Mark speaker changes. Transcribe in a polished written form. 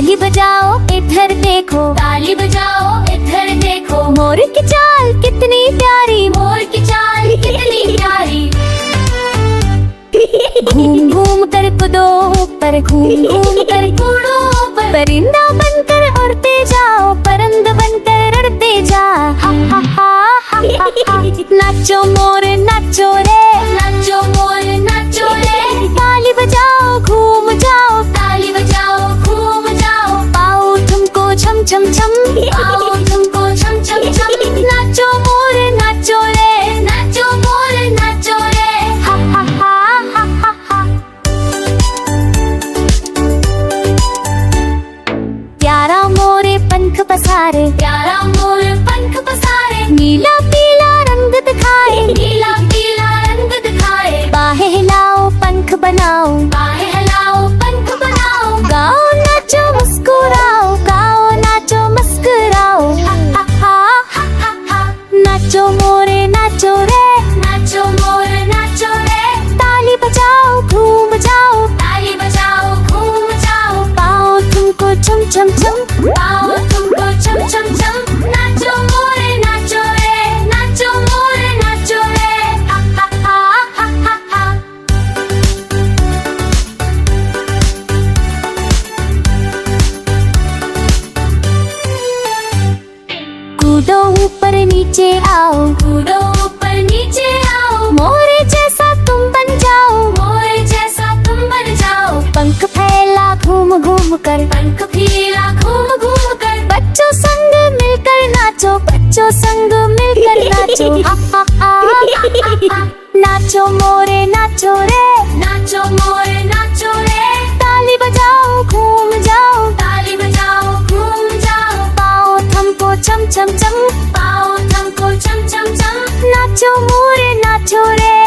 Speaker 1: ताली बजाओ इधर देखो,
Speaker 2: ताली बजाओ इधर देखो,
Speaker 1: मोर की चाल कितनी प्यारी,
Speaker 2: मोर की चाल कितनी प्यारी।
Speaker 1: घूम घूम कर कूदो पर, घूम घूम कर
Speaker 2: उड़ो पर,
Speaker 1: परिंदा बनकर उड़ते जाओ, परिंद बनकर उड़ते जा। हा हा हा हा हा। नाचो मोर नाचो रे,
Speaker 2: नाचो मोर नाचो रे,
Speaker 1: ताली बजाओ घूम जाओ,
Speaker 2: ताली बजाओ घूम जाओ,
Speaker 1: पाओ तुमको छम छम छम,
Speaker 2: पाओ तुमको छम छम छम।
Speaker 1: नाचो मोर नाचो रे,
Speaker 2: नाचो मोर नाचो रे,
Speaker 1: हा हा हा हा हा हा। प्यारा मोरे पंख पसारे,
Speaker 2: प्यारा मोर पंख पसारे,
Speaker 1: नीला पीला रंग दिखाए,
Speaker 2: नीला पीला रंग दिखाए।
Speaker 1: बाहें हिलाओ पंख बनाओ,
Speaker 2: बाहें हिलाओ पंख बनाओ,
Speaker 1: गाओ नाचो मुस्कुराओ, गाओ नाचो मुस्कुराओ। हा हा हा
Speaker 2: हा हा हा।
Speaker 1: नाचो मोरे नाचो रे,
Speaker 2: नाचो मोर नाचो रे,
Speaker 1: ताली बजाओ घूम जाओ,
Speaker 2: ताली बजाओ घूम जाओ,
Speaker 1: पाओ तुमको छम छम छम,
Speaker 2: पाओ तुमको छम छम छम। नाचो मोर नाचो रे, नाचो मोर नाचो रे,
Speaker 1: हा हा हा
Speaker 2: हा हा हा।
Speaker 1: कूदो ऊपर नीचे आओ,
Speaker 2: कूदो ऊपर नीचे आओ,
Speaker 1: मोरे जैसा तुम बन जाओ,
Speaker 2: मोर जैसा तुम बन जाओ,
Speaker 1: पंख फैला घूम घूम कर,
Speaker 2: पंख फैला घूम घूम कर।
Speaker 1: बच्चों संग मिलकर नाचो, बच्चों संग मिलकर नाचो। हा हा हा। नाचो मोरे नाचो रे,
Speaker 2: नाचो मोर नाचो रे,
Speaker 1: ताली बजाओ घूम जाओ,
Speaker 2: ताली बजाओ घूम जाओ,
Speaker 1: पाओ थमको छम छम छम,
Speaker 2: पाओ तुमको छम छम छम।
Speaker 1: नाचो मोरे नाचो रे,